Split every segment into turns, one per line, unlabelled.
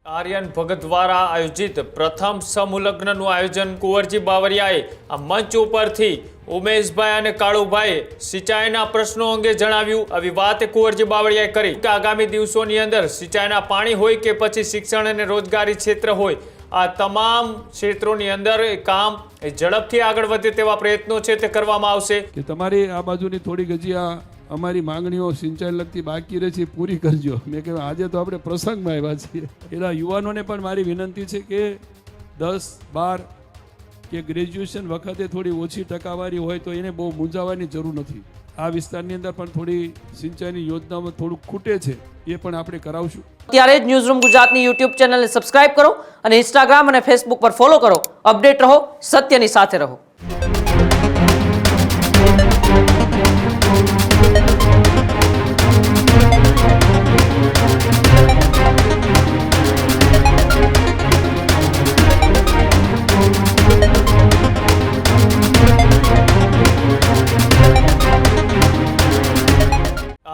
આર્યન ભગત દ્વારા આયોજિત પ્રથમ સમૂહલગ્નનું આયોજન કુંવરજી બાવરિયાએ આ મંચ ઉપરથી ઉમેશભાઈ અને કાળુભાઈએ સિંચાઈના પ્રશ્નો અંગે જણાવ્યું। આવી વાત કુંવરજી બાવરિયાએ કરી કે આગામી દિવસોની અંદર સિંચાઈના પાણી હોય કે પછી શિક્ષણ અને રોજગારી ક્ષેત્ર હોય, આ તમામ ક્ષેત્રોની અંદર કામ ઝડપથી આગળ વધે તેવા પ્રયત્નો છે તે કરવામાં આવશે।
કે તમારી આ બાજુની થોડી ગજી અમારી માંગણીઓ સિંચાઈ લગતી બાકી રહે છે પૂરી કરજો। મેં કહ્યું આજે તો આપણે પ્રસંગમાં આવ્યા છીએ, એના યુવાનોને પણ મારી વિનંતી છે કે 10-12 કે ગ્રેજ્યુએશન વખતે થોડી ઓછી ટકાવારી હોય તો એને બહુ મૂંઝાવાની જરૂર નથી। આ વિસ્તારની અંદર પણ થોડી સિંચાઈની યોજનામાં થોડું ખૂટે છે, એ પણ આપણે કરાવશું।
ત્યારે જ ન્યૂઝરૂમ ગુજરાતની યુટ્યુબ ચેનલને સબસ્ક્રાઇબ કરો અને ઇન્સ્ટાગ્રામ અને ફેસબુક પર ફોલો કરો। અપડેટ રહો, સત્યની સાથે રહો।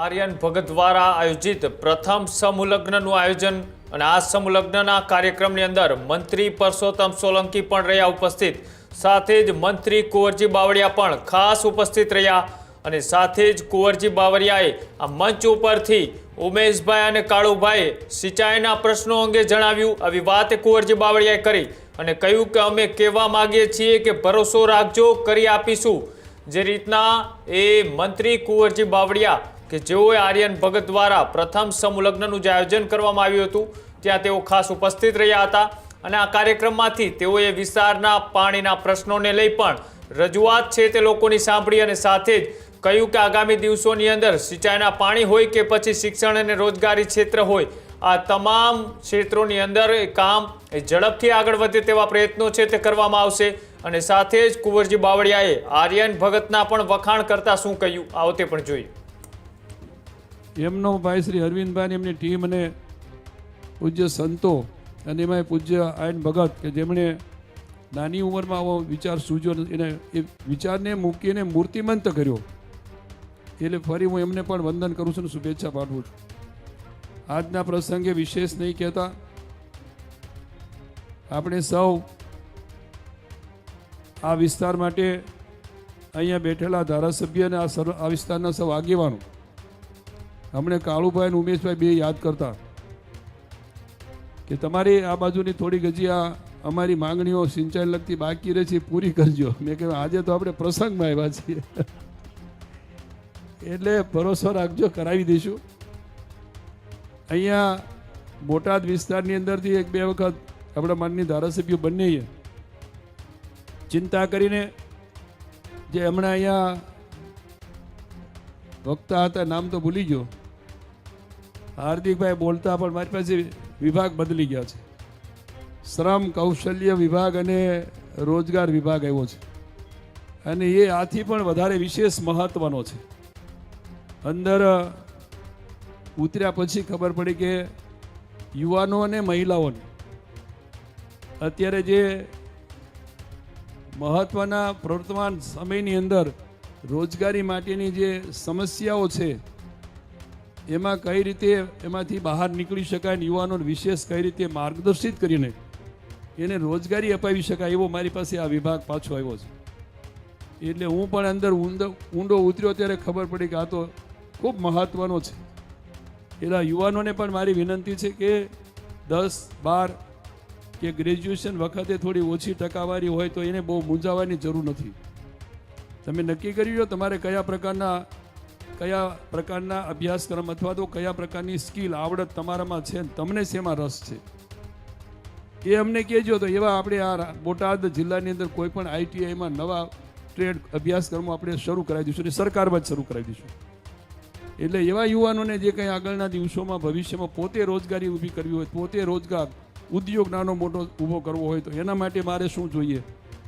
આર્યન ભગત દ્વારા આયોજિત પ્રથમ સમૂહલગ્નનું આયોજન અને આ સમૂહલગ્નના કાર્યક્રમની અંદર મંત્રી પરસોત્તમ સોલંકી પણ રહ્યા ઉપસ્થિત, સાથે જ મંત્રી કુંવરજી બાવળિયા પણ ખાસ ઉપસ્થિત રહ્યા અને સાથે જ કુંવરજી બાવળિયાએ આ મંચ ઉપરથી ઉમેશભાઈ અને કાળુભાઈએ સિંચાઈના પ્રશ્નો અંગે જણાવ્યું। આવી વાત કુંવરજી બાવળિયાએ કરી અને કહ્યું કે અમે કહેવા માગીએ છીએ કે ભરોસો રાખજો, કરી આપીશું। જે રીતના એ મંત્રી કુંવરજી બાવળિયા કે જેઓએ આર્યન ભગત દ્વારા પ્રથમ સમૂહલગ્નનું જે આયોજન કરવામાં આવ્યું હતું ત્યાં તેઓ ખાસ ઉપસ્થિત રહ્યા હતા અને આ કાર્યક્રમમાંથી તેઓએ વિસ્તારના પાણીના પ્રશ્નોને લઈ પણ રજૂઆત છે તે લોકોની સાંભળી અને સાથે જ કહ્યું કે આગામી દિવસોની અંદર સિંચાઈના પાણી હોય કે પછી શિક્ષણ અને રોજગારી ક્ષેત્ર હોય, આ તમામ ક્ષેત્રોની અંદર કામ ઝડપથી આગળ વધે તેવા પ્રયત્નો છે તે કરવામાં આવશે। અને સાથે જ કુંવરજી બાવળિયાએ આર્યન ભગતના પણ વખાણ કરતા શું કહ્યું આવો તે પણ જોઈએ।
એમનો ભાઈ શ્રી અરવિંદભાઈ, એમની ટીમ અને પૂજ્ય સંતો અને એમાં પૂજ્ય આર્યન ભગત કે જેમણે નાની ઉંમરમાં આવો વિચાર સૂજ્યો, એને એ વિચારને મૂકીને મૂર્તિમંત કર્યો, એટલે ફરી હું એમને પણ વંદન કરું છું અને શુભેચ્છા પાઠવું છું। આજના પ્રસંગે વિશેષ નહીં કહેતા, આપણે સૌ આ વિસ્તાર માટે અહીંયા બેઠેલા ધારાસભ્ય અને આ વિસ્તારના સૌ આગેવાનો હમણે કાળુભાઈ અને ઉમેશભાઈ બે યાદ કરતા કે તમારી આ બાજુની થોડી ગજી અમારી માંગણીઓ સિંચાઈ લગતી બાકી રહે છે પૂરી કરજો। મેં કહ્યું આજે તો આપણે પ્રસંગમાં આવ્યા છીએ, એટલે ભરોસો રાખજો, કરાવી દઈશું। અહીંયા બોટાદ વિસ્તારની અંદરથી 1-2 વખત આપણા માનની ધારાસભ્યો બંનેએ ચિંતા કરીને જે હમણાં અહીંયા વક્તા હતા, નામ તો ભૂલી ગયો, હાર્દિકભાઈ બોલતા, પણ મારી પાસે વિભાગ બદલી ગયા છે, શ્રમ કૌશલ્ય વિભાગ અને રોજગાર વિભાગ આવ્યો છે અને એ આથી પણ વધારે વિશેષ મહત્વનો છે। અંદર ઉતર્યા પછી ખબર પડી કે યુવાનો અને મહિલાઓને અત્યારે જે મહત્વના વર્તમાન સમયની અંદર રોજગારી માટેની જે સમસ્યાઓ છે એમાં કઈ રીતે એમાંથી બહાર નીકળી શકાય, યુવાનોને વિશેષ કઈ રીતે માર્ગદર્શિત કરીને એને રોજગારી અપાવી શકાય, એવો મારી પાસે આ વિભાગ પાછો આવ્યો છે। એટલે હું પણ અંદર ઊંડો ઉતર્યો ત્યારે ખબર પડી કે આ તો ખૂબ મહત્વનો છે। એના યુવાનોને પણ મારી વિનંતી છે કે 10-12 કે ગ્રેજ્યુએશન વખતે થોડી ઓછી ટકાવારી હોય તો એને બહુ મૂંઝાવાની જરૂર નથી। તમે નક્કી કરી લો તમારે કયા પ્રકારના અભ્યાસક્રમ અથવા તો કયા પ્રકારની સ્કિલ આવડત તમારામાં છે, તમને શેમાં રસ છે એ અમને કહેજો, તો એવા આપણે આ બોટાદ જિલ્લાની અંદર કોઈ પણ ITIમાં નવા ટ્રેડ અભ્યાસક્રમો આપણે શરૂ કરાવી દઈશું અને સરકારમાં જ શરૂ કરાવી દઈશું। એટલે એવા યુવાનોને જે કંઈ આગળના દિવસોમાં ભવિષ્યમાં પોતે રોજગારી ઊભી કરવી હોય, પોતે રોજગાર ઉદ્યોગ નાનો મોટો ઊભો કરવો હોય, તો એના માટે મારે શું જોઈએ,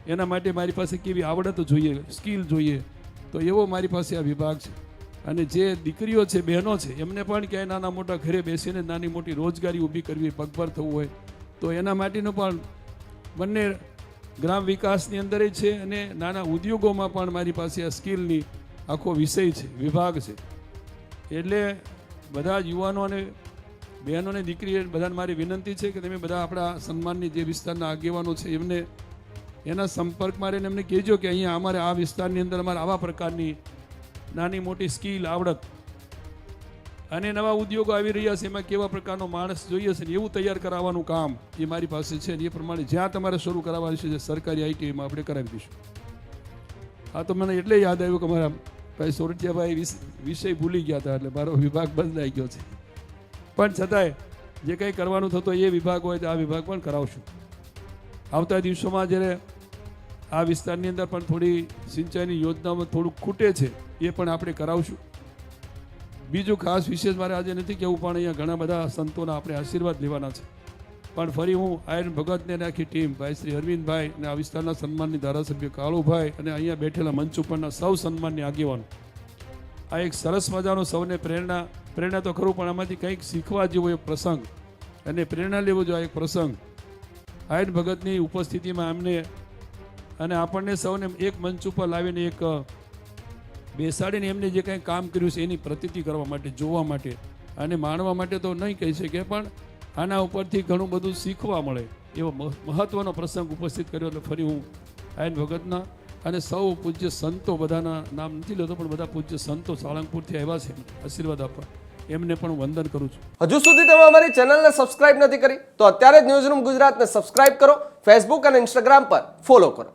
એના માટે મારી પાસે કેવી આવડત જોઈએ, સ્કિલ જોઈએ, તો એવો મારી પાસે આ વિભાગ છે। અને જે દીકરીઓ છે, બહેનો છે, એમને પણ ક્યાંય નાના મોટા ઘરે બેસીને નાની મોટી રોજગારી ઊભી કરવી, પગભર થવું હોય તો એના માટેનું પણ બંને ગ્રામ વિકાસની અંદર છે અને નાના ઉદ્યોગોમાં પણ મારી પાસે આ સ્કિલની આખો વિષય છે, વિભાગ છે। એટલે બધા જ યુવાનોને બહેનોને દીકરી બધાને મારી વિનંતી છે કે તમે બધા આપણા સન્માનની જે વિસ્તારના આગેવાનો છે એમને એના સંપર્કમાં રહીને એમને કહેજો કે અહીંયા અમારે આ વિસ્તારની અંદર અમારે આવા પ્રકારની નાની મોટી સ્કિલ આવડત અને નવા ઉદ્યોગો આવી રહ્યા છે એમાં કેવા પ્રકારનો માણસ જોઈએ છે ને એવું તૈયાર કરાવવાનું કામ એ મારી પાસે છે ને એ પ્રમાણે જ્યાં તમારે શરૂ કરાવવાનું છે સરકારી આઈટીઆઈમાં આપણે કરાવી દઈશું. હા તો મને એટલે યાદ આવ્યું કે મારા ભાઈ સોરઠિયાભાઈ વિષય ભૂલી ગયા હતા એટલે મારો વિભાગ બદલાઈ ગયો છે, પણ છતાંય જે કંઈ કરવાનું થતું હોય એ વિભાગ હોય તો આ વિભાગ પણ કરાવશું. આવતા દિવસોમાં જ્યારે આ વિસ્તારની અંદર પણ થોડી સિંચાઈની યોજનામાં થોડુંક ખૂટે છે એ પણ આપણે કરાવશું. બીજું ખાસ વિશેષ મારે આજે નથી કહેવું, પણ અહીંયા ઘણા બધા સંતોના આપણે આશીર્વાદ લેવાના છે. પણ ફરી હું આયન ભગતને આખી ટીમ ભાઈ શ્રી અરવિંદભાઈ અને આ વિસ્તારના સન્માનની ધારાસભ્ય કાળુભાઈ અને અહીંયા બેઠેલા મંચ ઉપરના સૌ સન્માનની આગેવાનો, આ એક સરસ મજાનો સૌને પ્રેરણા તો ખરું, પણ આમાંથી કંઈક શીખવા જેવો એક પ્રસંગ અને પ્રેરણા લેવો જોઈએ એક પ્રસંગ આયન ભગતની ઉપસ્થિતિમાં એમને અને આપણને સૌને એક મંચ ઉપર લાવીને એક બેસાડીને એમને જે કંઈ કામ કર્યું છે એની પ્રતીતિ કરવા માટે, જોવા માટે અને માણવા માટે તો નહીં કહી શકે, પણ આના ઉપરથી ઘણું બધું શીખવા મળે એવો મહત્વનો પ્રસંગ ઉપસ્થિત કર્યો. એટલે ફરી હું આયન ભગતના અને સૌ પૂજ્ય સંતો, બધાના નામ નથી લેતો પણ બધા પૂજ્ય સંતો સાળંગપુરથી આવ્યા છે આશીર્વાદ આપવા, એમને પણ વંદન કરું છું.
હજુ સુધી તમે અમારી ચેનલને સબસ્ક્રાઇબ નથી કરી તો અત્યારે જ ન્યૂઝરૂમ ગુજરાતને સબસ્ક્રાઇબ કરો, ફેસબુક અને ઇન્સ્ટાગ્રામ પર ફોલો કરો.